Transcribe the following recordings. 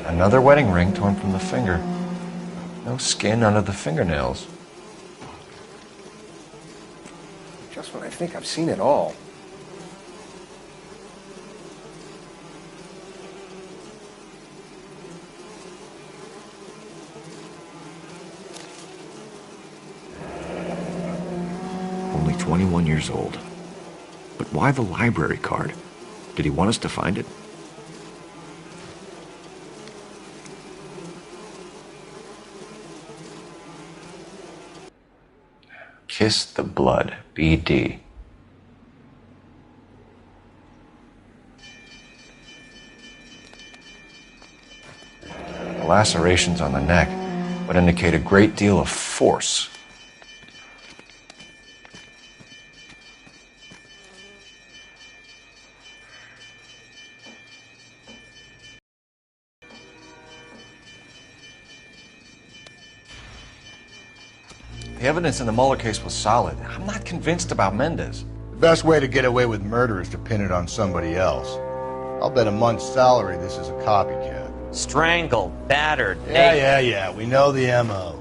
Another wedding ring torn from the finger. No skin under the fingernails. Just when I think I've seen it all. Only 21 years old. But why the library card? Did he want us to find it? Kiss the Blood, BD. The lacerations on the neck would indicate a great deal of force. The evidence in the Mueller case was solid. I'm not convinced about Mendez. The best way to get away with murder is to pin it on somebody else. I'll bet a month's salary this is a copycat. Strangled, battered, Yeah, we know the M.O.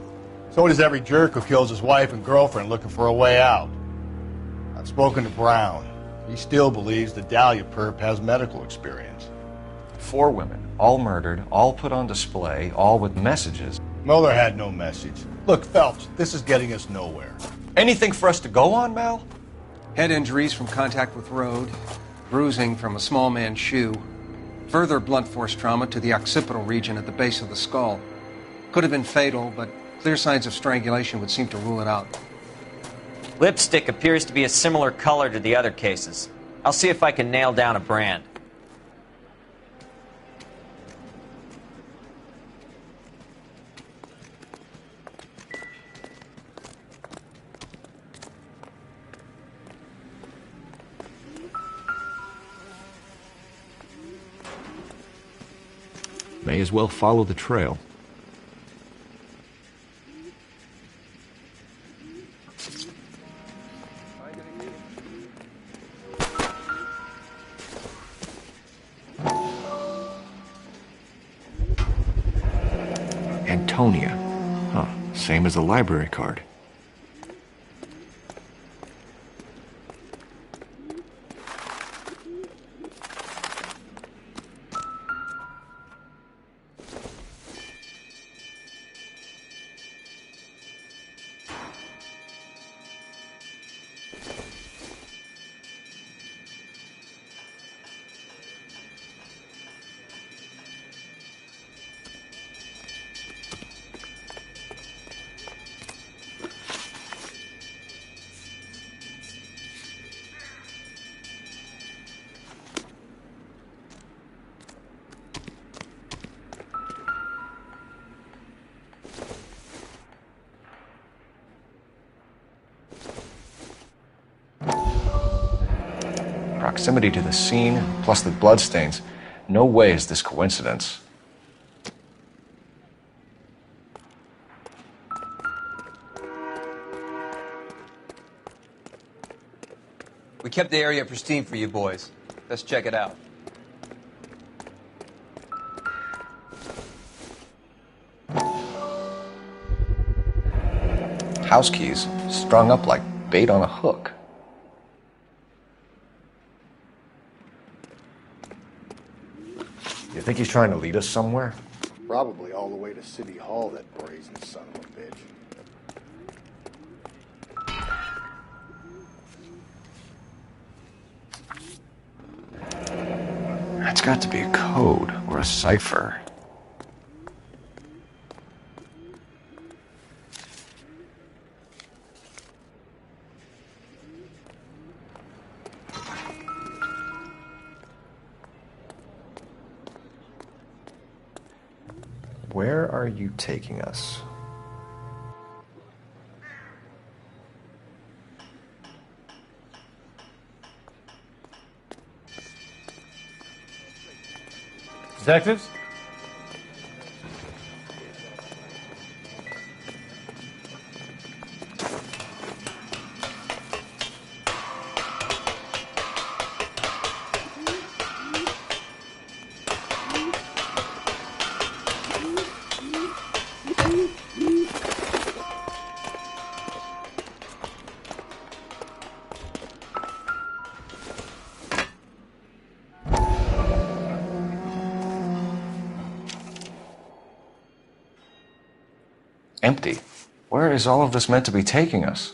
So does every jerk who kills his wife and girlfriend looking for a way out. I've spoken to Brown. He still believes the Dahlia perp has medical experience. 4 women, all murdered, all put on display, all with messages. Mueller had no message. Look, Phelps, this is getting us nowhere. Anything for us to go on, Mal? Head injuries from contact with road, bruising from a small man's shoe, further blunt force trauma to the occipital region at the base of the skull. Could have been fatal, but clear signs of strangulation would seem to rule it out. Lipstick appears to be a similar color to the other cases. I'll see if I can nail down a brand. May as well follow the trail. Antonia. Huh, same as the library card. Proximity to the scene, plus the bloodstains. No way is this coincidence. We kept the area pristine for you boys. Let's check it out. House keys strung up like bait on a hook. You think he's trying to lead us somewhere? Probably all the way to City Hall, that brazen son of a bitch. That's got to be a code or a cipher. Where are you taking us? Detectives? empty. Where is all of this meant to be taking us?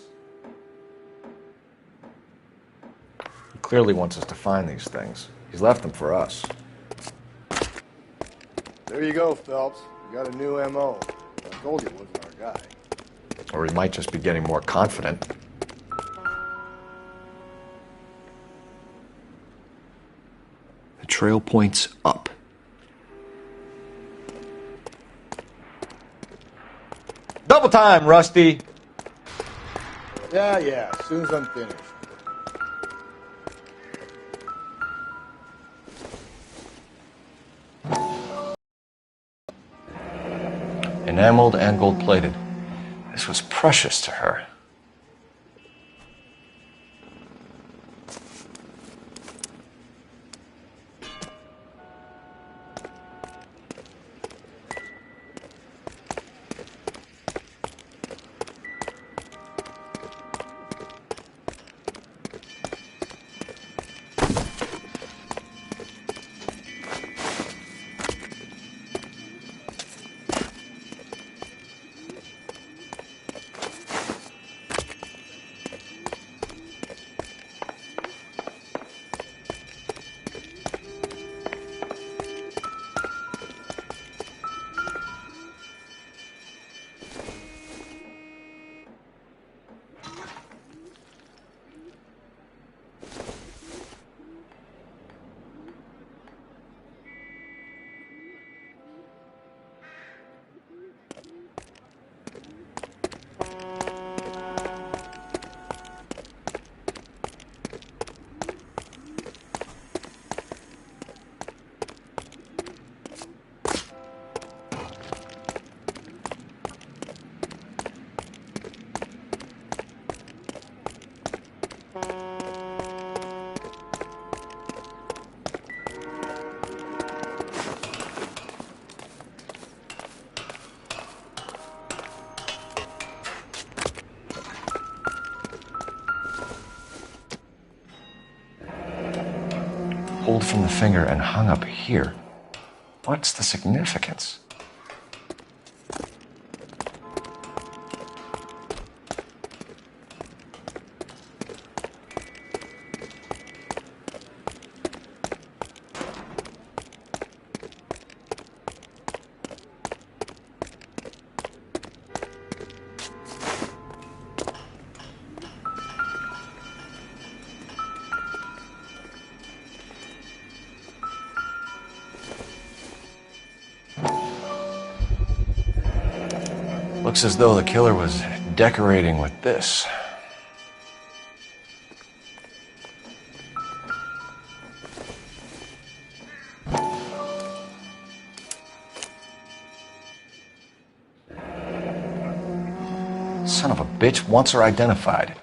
He clearly wants us to find these things. He's left them for us. There you go, Phelps. You got a new M.O. I told you it wasn't our guy. Or he might just be getting more confident. The trail points up. Double time, Rusty! Yeah, as soon as I'm finished. Enameled and gold-plated. This was precious to her. Pulled from the finger and hung up here. What's the significance? Looks as though the killer was decorating with this. Son of a bitch wants her identified.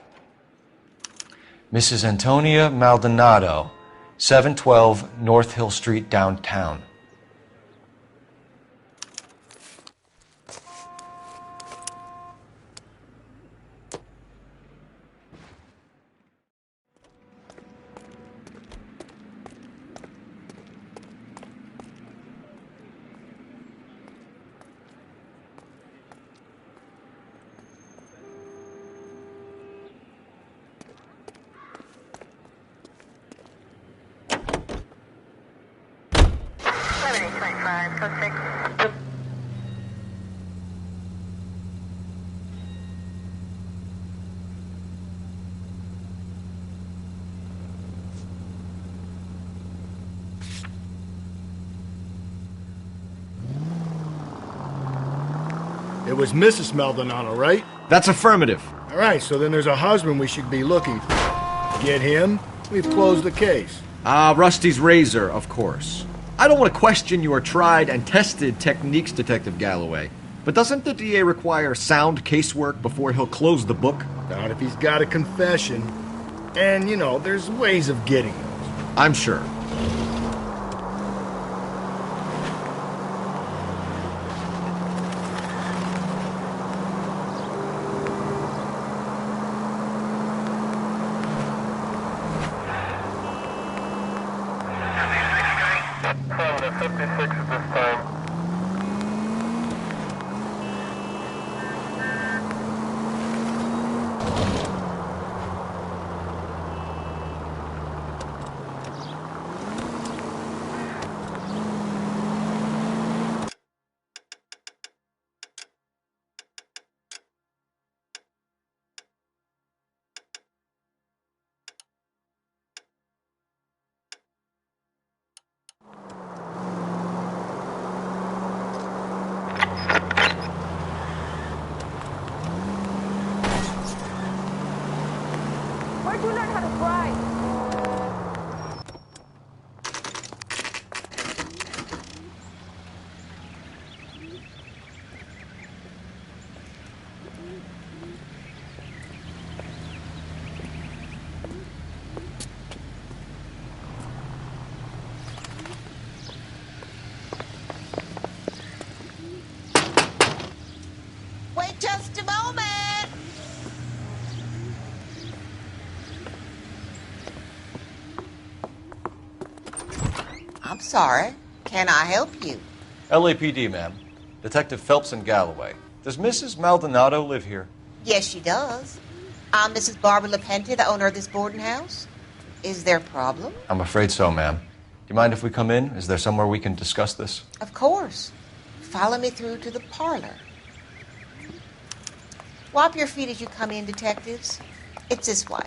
Mrs. Antonia Maldonado, 712 North Hill Street, downtown. It was Mrs. Maldonado, right? That's affirmative. All right, so then there's a husband we should be looking for. Get him, we've closed the case. Rusty's razor, of course. I don't want to question your tried and tested techniques, Detective Galloway. But doesn't the DA require sound casework before he'll close the book? Not if he's got a confession. And, you know, there's ways of getting those. I'm sure. I'm sorry. Can I help you? LAPD, ma'am. Detective Phelps in Galloway. Does Mrs. Maldonado live here? Yes, she does. I'm Mrs. Barbara LaPente, the owner of this boarding house. Is there a problem? I'm afraid so, ma'am. Do you mind if we come in? Is there somewhere we can discuss this? Of course. Follow me through to the parlor. Wipe your feet as you come in, detectives. It's this way.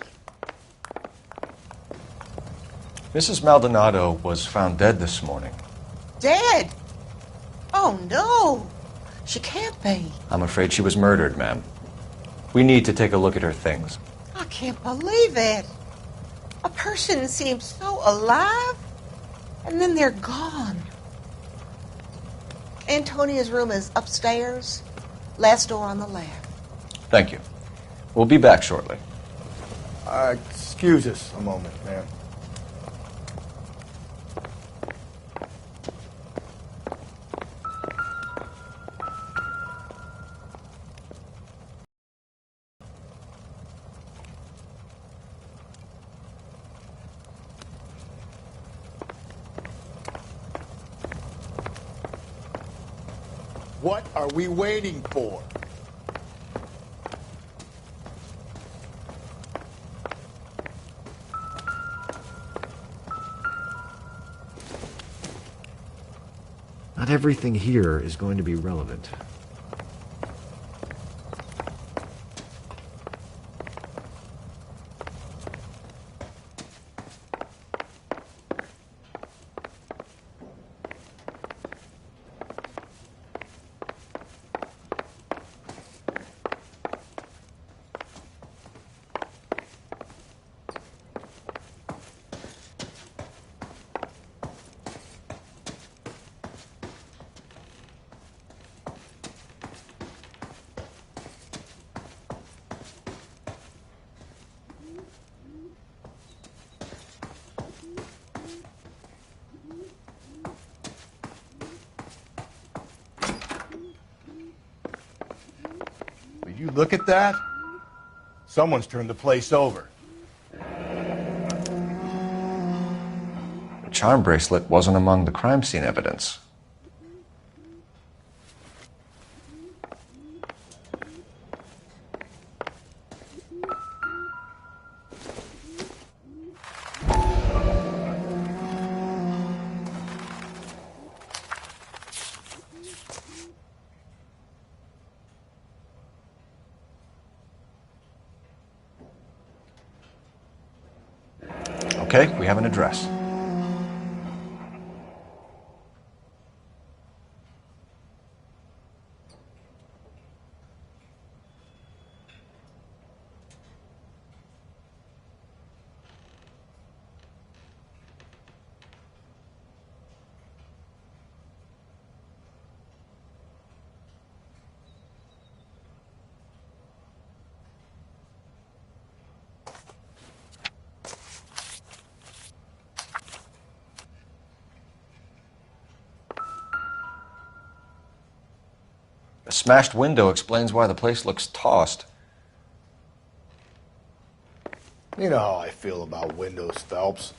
Mrs. Maldonado was found dead this morning. Dead? Oh, no. She can't be. I'm afraid she was murdered, ma'am. We need to take a look at her things. I can't believe it. A person seems so alive, and then they're gone. Antonia's room is upstairs, last door on the left. Thank you. We'll be back shortly. Excuse us a moment, ma'am. What are we waiting for? Not everything here is going to be relevant. Will you look at that? Someone's turned the place over. The charm bracelet wasn't among the crime scene evidence. Okay, we have an address. A smashed window explains why the place looks tossed. You know how I feel about windows, Phelps.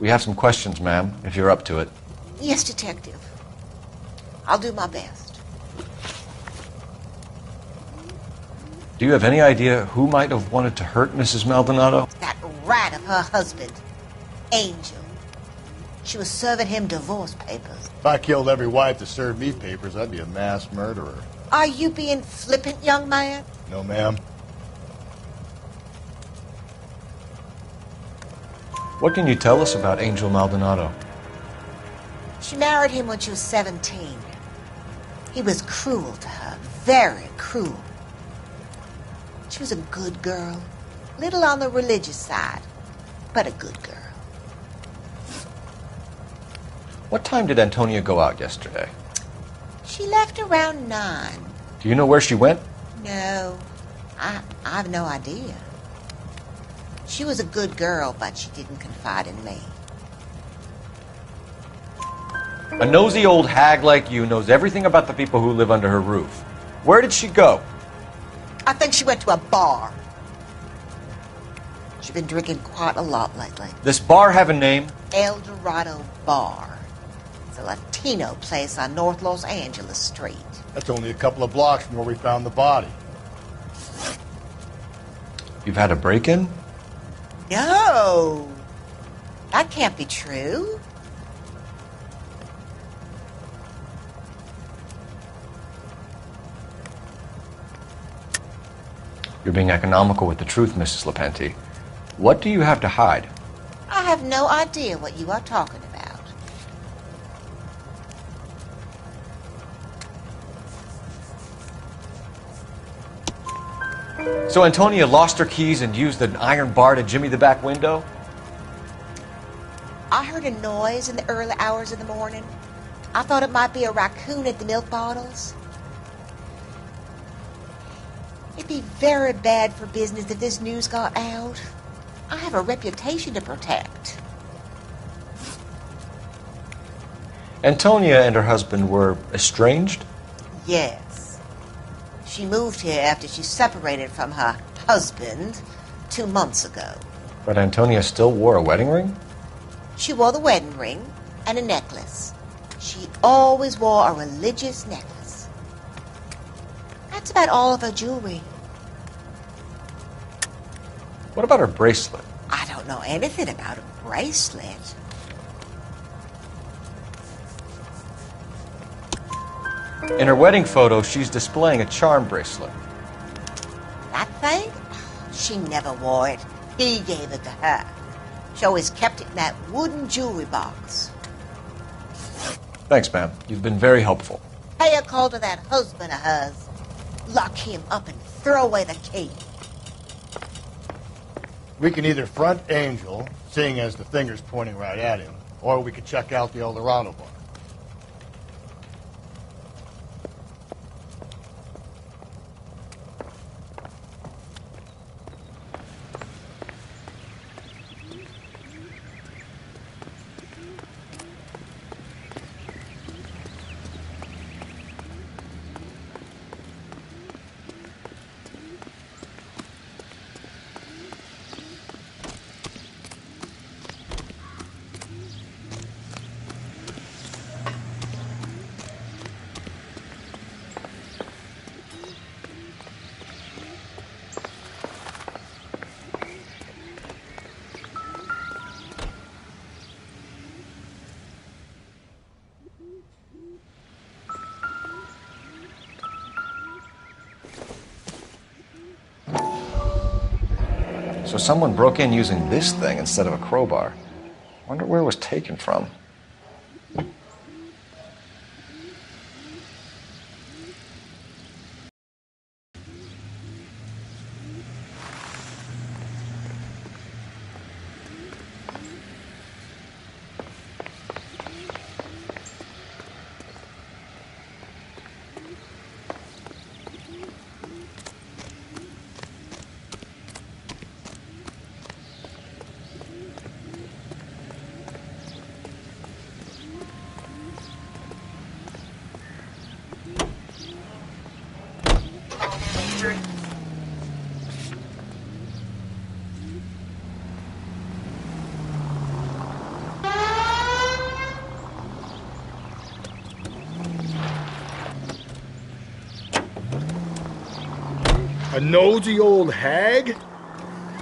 We have some questions, ma'am, if you're up to it. Yes, detective. I'll do my best. Do you have any idea who might have wanted to hurt Mrs. Maldonado? That rat of her husband, Angel. She was serving him divorce papers. If I killed every wife to serve me papers, I'd be a mass murderer. Are you being flippant, young man? No, ma'am. What can you tell us about Angel Maldonado? She married him when she was 17. He was cruel to her, very cruel. She was a good girl, little on the religious side, but a good girl. What time did Antonia go out yesterday? She left around 9. Do you know where she went? No, I've no idea. She was a good girl, but she didn't confide in me. A nosy old hag like you knows everything about the people who live under her roof. Where did she go? I think she went to a bar. She's been drinking quite a lot lately. This bar have a name? El Dorado Bar. It's a Latino place on North Los Angeles Street. That's only a couple of blocks from where we found the body. You've had a break-in? No, that can't be true. You're being economical with the truth, Mrs. Lepenti. What do you have to hide? I have no idea what you are talking about. So Antonia lost her keys and used an iron bar to jimmy the back window? I heard a noise in the early hours of the morning. I thought it might be a raccoon at the milk bottles. It'd be very bad for business if this news got out. I have a reputation to protect. Antonia and her husband were estranged? Yes. She moved here after she separated from her husband 2 months ago. But Antonia still wore a wedding ring? She wore the wedding ring and a necklace. She always wore a religious necklace. That's about all of her jewelry. What about her bracelet? I don't know anything about a bracelet. In her wedding photo, she's displaying a charm bracelet. That thing? She never wore it. He gave it to her. She always kept it in that wooden jewelry box. Thanks, ma'am. You've been very helpful. Pay a call to that husband of hers. Lock him up and throw away the key. We can either front Angel, seeing as the finger's pointing right at him, or we could check out the El Dorado bar. So someone broke in using this thing instead of a crowbar. Wonder where it was taken from. A nosy old hag?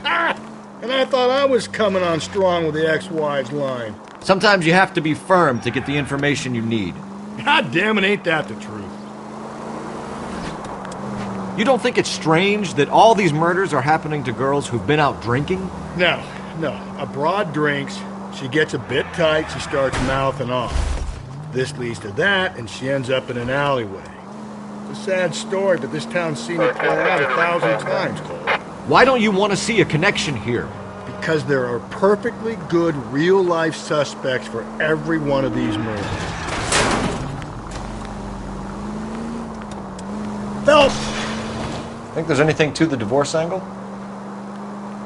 Ah! And I thought I was coming on strong with the ex-wives line. Sometimes you have to be firm to get the information you need. God damn it, ain't that the truth? You don't think it's strange that all these murders are happening to girls who've been out drinking? No, No, a broad drinks, she gets a bit tight, she starts mouthing off. This leads to that, and she ends up in an alleyway. It's a sad story, but this town's seen it play out 1,000 times, Cole. Why don't you want to see a connection here? Because there are perfectly good real-life suspects for every one of these murders. Phelps! Think there's anything to the divorce angle?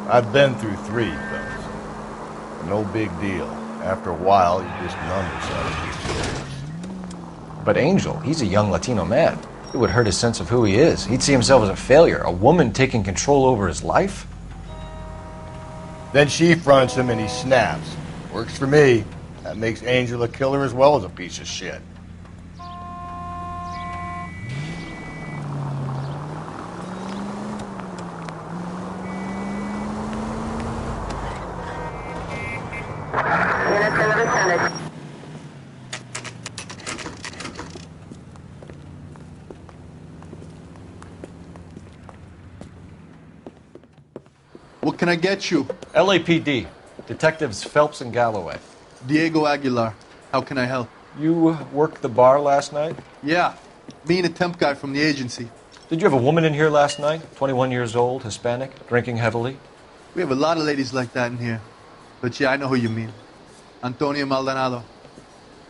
I've been through 3, fellas. No big deal. After a while, you just numb yourself. But Angel, he's a young Latino man. It would hurt his sense of who he is. He'd see himself as a failure. A woman taking control over his life? Then she fronts him and he snaps. Works for me. That makes Angel a killer as well as a piece of shit. What can I get you? LAPD. Detectives Phelps and Galloway. Diego Aguilar. How can I help? You worked the bar last night? Yeah. Me and a temp guy from the agency. Did you have a woman in here last night? 21 years old, Hispanic, drinking heavily? We have a lot of ladies like that in here. But yeah, I know who you mean. Antonia Maldonado.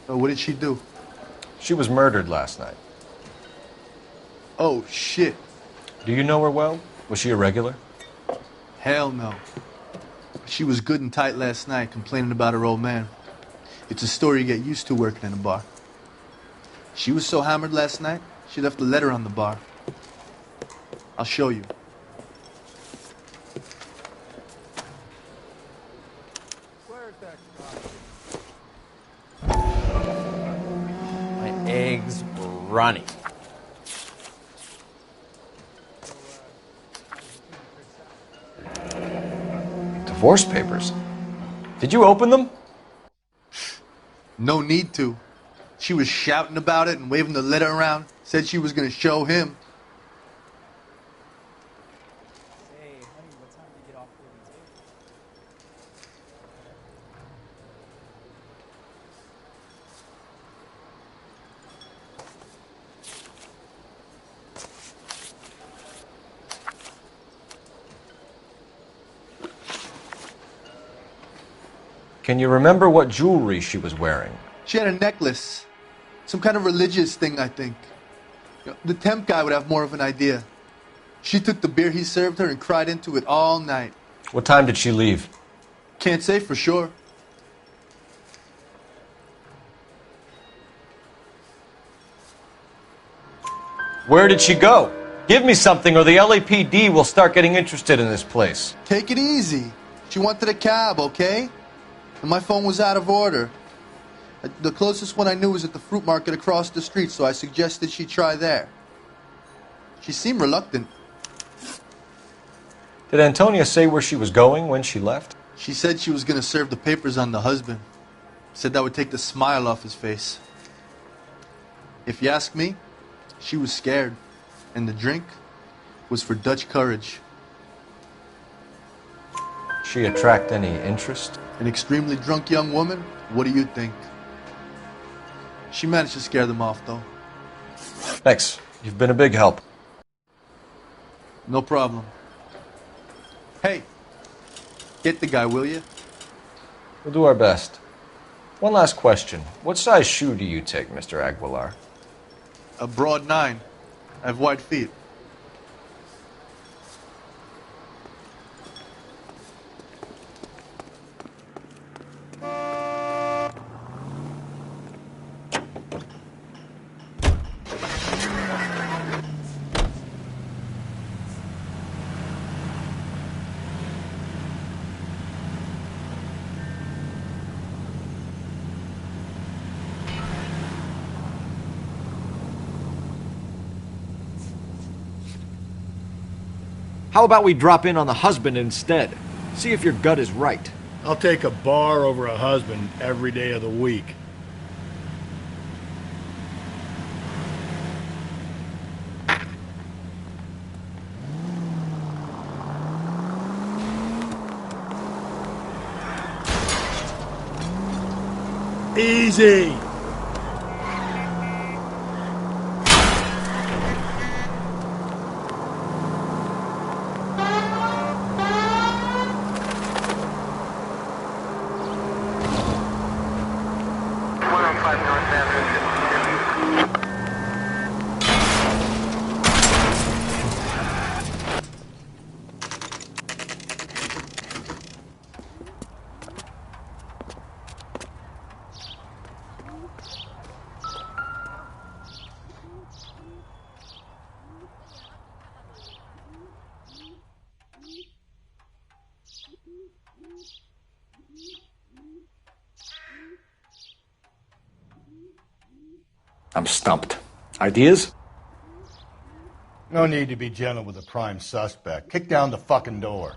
So what did she do? She was murdered last night. Oh, shit. Do you know her well? Was she a regular? Hell no. She was good and tight last night, complaining about her old man. It's a story you get used to working in a bar. She was so hammered last night, she left a letter on the bar. I'll show you. My eggs were runny. Divorce papers. Did you open them? No need to. She was shouting about it and waving the letter around. Said she was going to show him. Hey, honey, what time do you get off for the table? Can you remember what jewelry she was wearing? She had a necklace. Some kind of religious thing, I think. The temp guy would have more of an idea. She took the beer he served her and cried into it all night. What time did she leave? Can't say for sure. Where did she go? Give me something or the LAPD will start getting interested in this place. Take it easy. She wanted a cab, okay? And my phone was out of order. The closest one I knew was at the fruit market across the street, so I suggested she try there. She seemed reluctant. Did Antonia say where she was going when she left? She said she was going to serve the papers on the husband. Said that would take the smile off his face. If you ask me, she was scared. And the drink was for Dutch courage. She attract any interest? An extremely drunk young woman? What do you think? She managed to scare them off, though. Thanks. You've been a big help. No problem. Hey, get the guy, will you? We'll do our best. One last question. What size shoe do you take, Mr. Aguilar? A broad 9. I have wide feet. How about we drop in on the husband instead? See if your gut is right. I'll take a bar over a husband every day of the week. Easy. I'm stumped. Ideas? No need to be gentle with a prime suspect. Kick down the fucking door.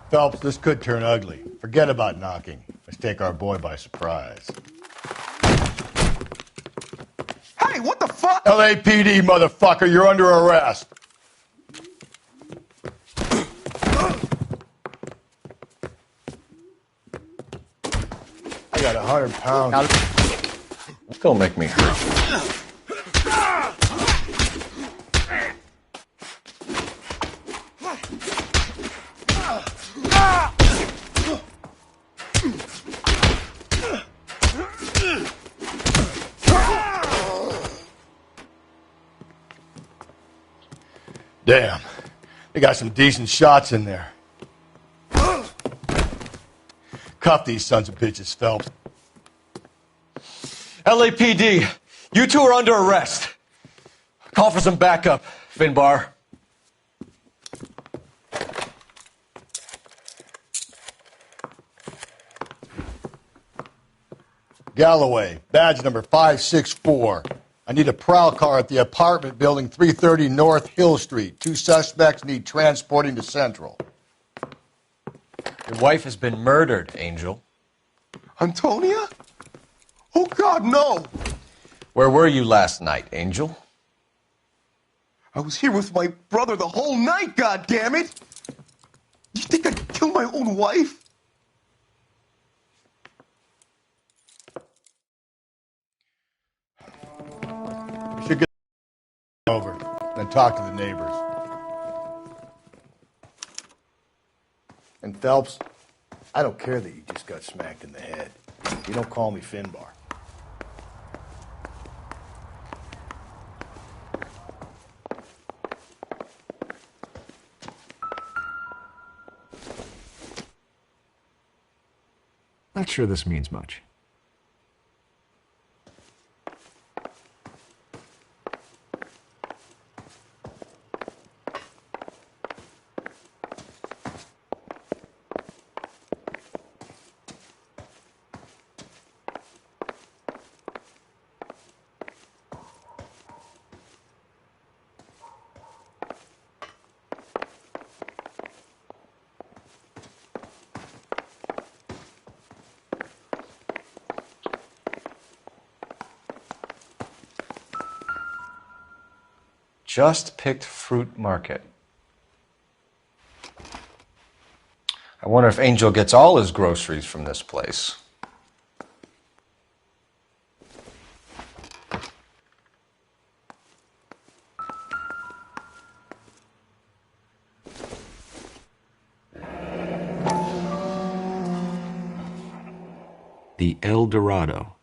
Phelps, this could turn ugly. Forget about knocking. Let's take our boy by surprise. Hey, what the fuck? LAPD, motherfucker, you're under arrest. I got 100 pounds. Don't make me hurt. Damn. They got some decent shots in there. Cuff these sons of bitches, Phelps. LAPD, you two are under arrest. Call for some backup, Finbar. Galloway, badge number 564. I need a prowl car at the apartment building 330 North Hill Street. 2 suspects need transporting to Central. Your wife has been murdered, Angel. Antonia? Oh, God, no! Where were you last night, Angel? I was here with my brother the whole night, goddammit! You think I'd kill my own wife? We should get over, then talk to the neighbors. And Phelps, I don't care that you just got smacked in the head. You don't call me Finbar. Not sure this means much. Just picked fruit market. I wonder if Angel gets all his groceries from this place. The El Dorado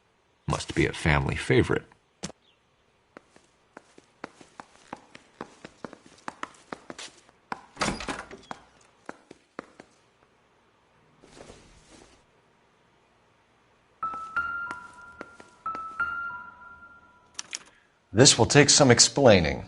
must be a family favorite. This will take some explaining.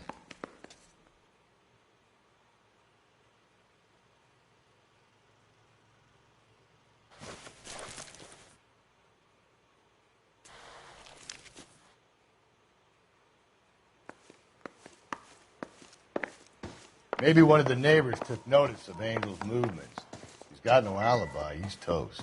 Maybe one of the neighbors took notice of Angel's movements. He's got no alibi. He's toast.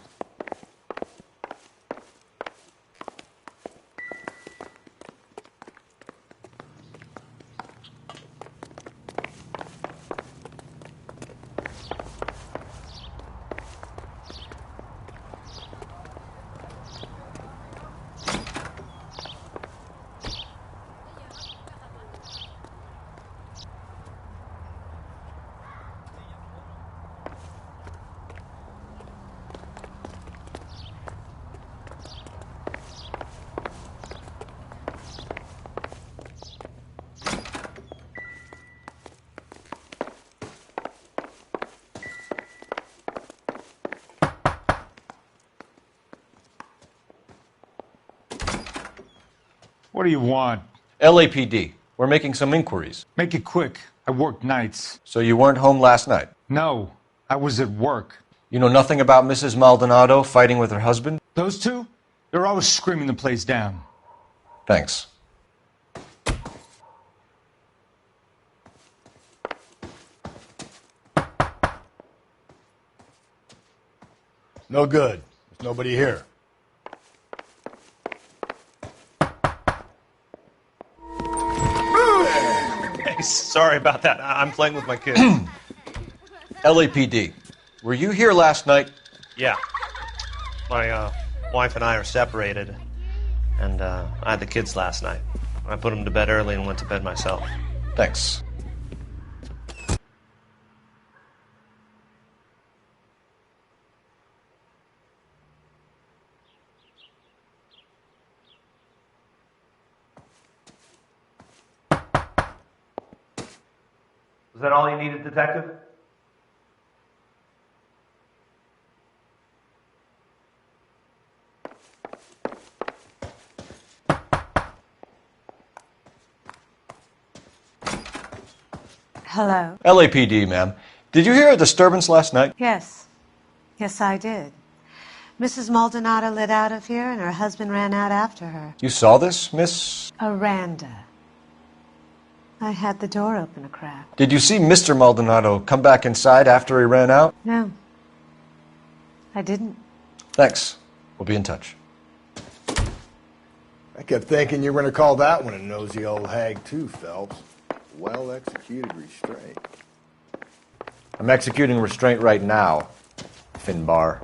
What do you want? LAPD. We're making some inquiries. Make it quick. I work nights. So you weren't home last night? No, I was at work. You know nothing about Mrs. Maldonado fighting with her husband? Those two? They're always screaming the place down. Thanks. No good. There's nobody here. Hey, sorry about that. I'm playing with my kids. LAPD. Were you here last night? Yeah. My wife and I are separated, and I had the kids last night. I put them to bed early and went to bed myself. Thanks. Was that all you needed, Detective? Hello? LAPD, ma'am. Did you hear a disturbance last night? Yes. Yes, I did. Mrs. Maldonado lit out of here, and her husband ran out after her. You saw this, Miss? Aranda. I had the door open a crack. Did you see Mr. Maldonado come back inside after he ran out? No. I didn't. Thanks. We'll be in touch. I kept thinking you were going to call that one a nosy old hag too, Phelps. Well-executed restraint. I'm executing restraint right now, Finbar.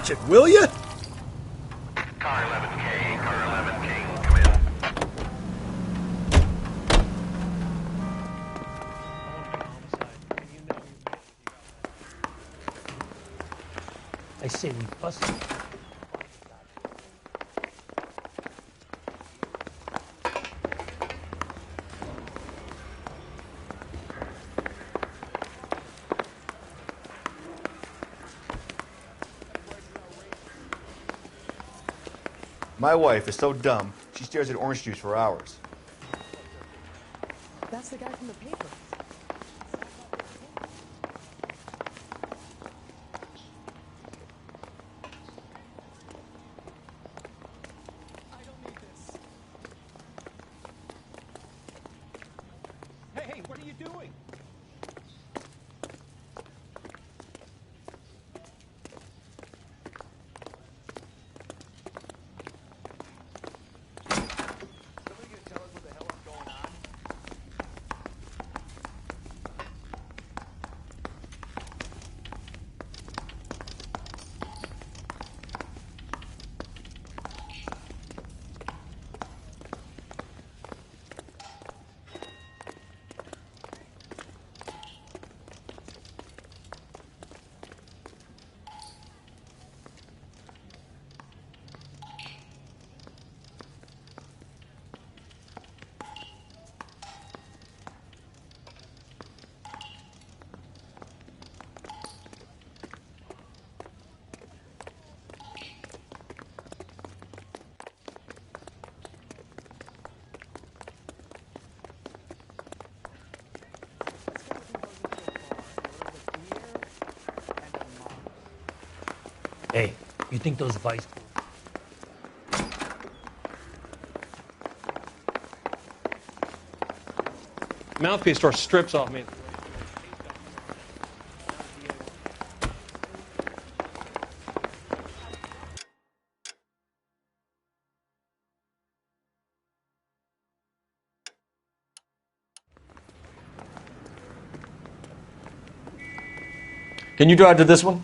watch it, will you? Car 11K, Car 11K, come in. I say we bust it. My wife is so dumb, she stares at orange juice for hours. That's the guy from the paper. Hey, what are you doing? Hey, you think those vice... Mouthpiece store strips off me. Can you drive to this one?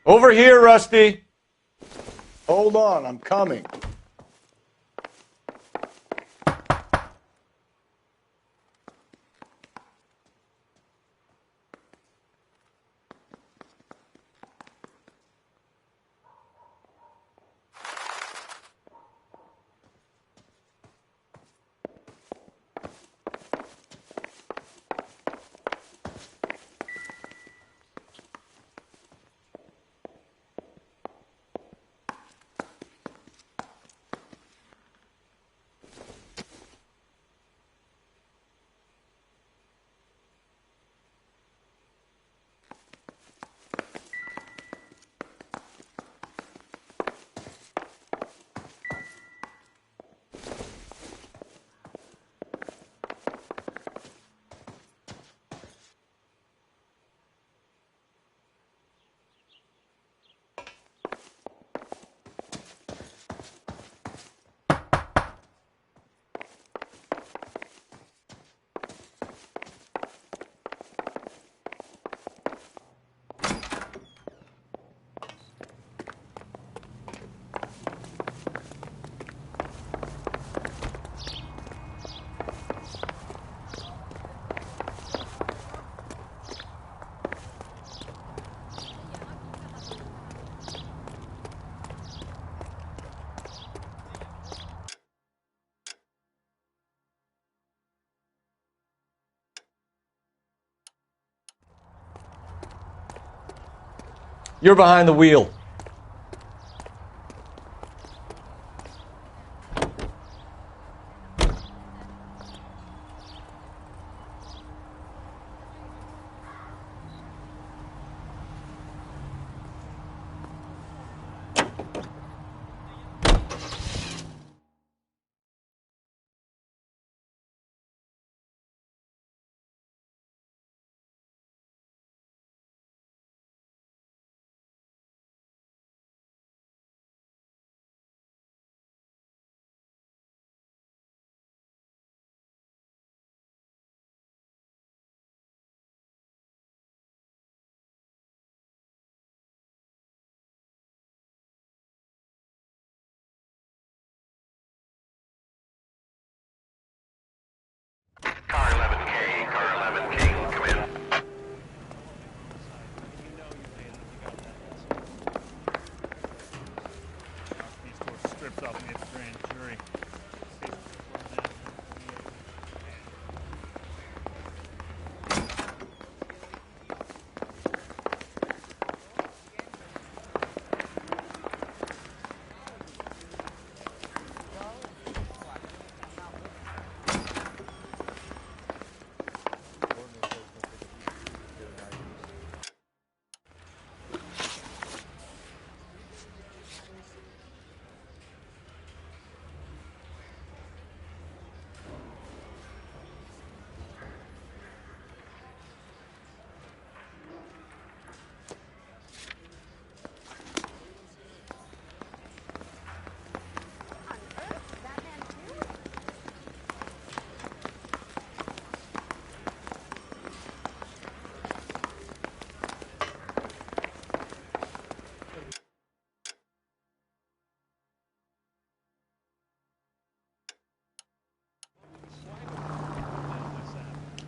Over here, Rusty. Hold on, I'm coming. You're behind the wheel. Car 11K, car 11 King, come in. Stripped off me at the grand jury.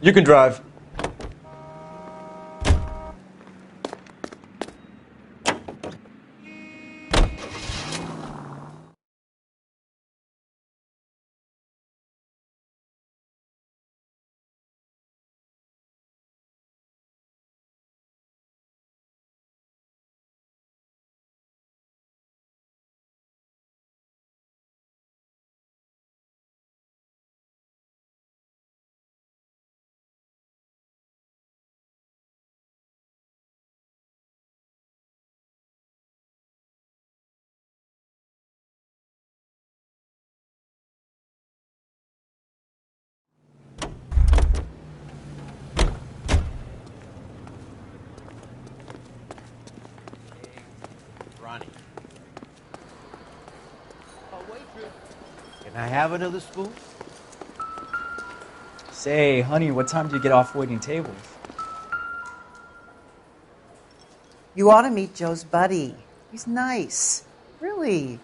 You can drive. Ronnie. Can I have another spoon? Say, honey, what time do you get off waiting tables? You ought to meet Joe's buddy. He's nice. Really.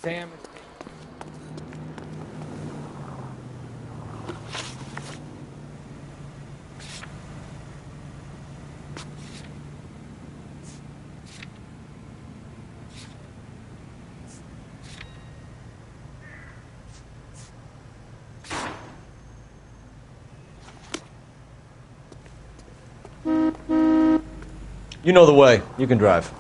Sam. You know the way. You can drive.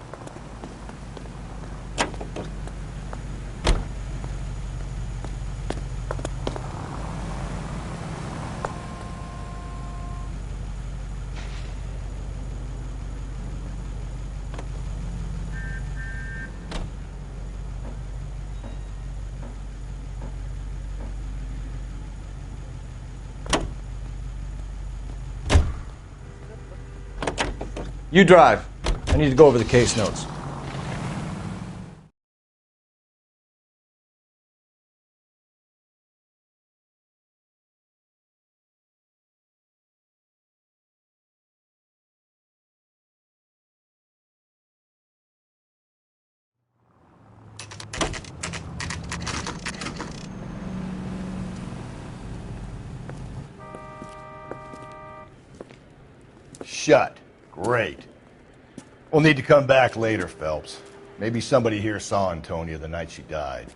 You drive. I need to go over the case notes. Shut. Great. We'll need to come back later, Phelps. Maybe somebody here saw Antonia the night she died.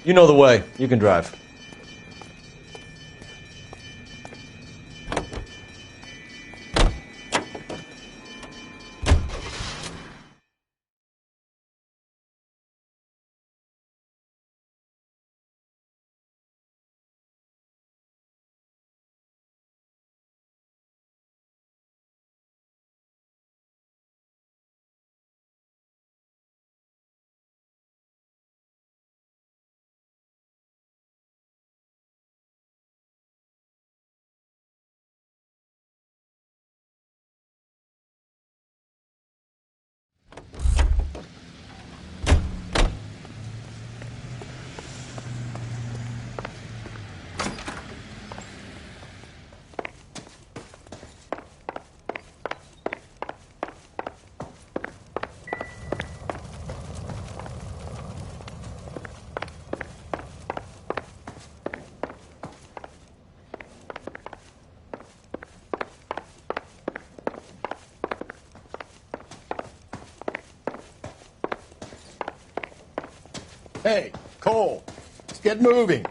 You know the way. You can drive. Hey, Cole, let's get moving.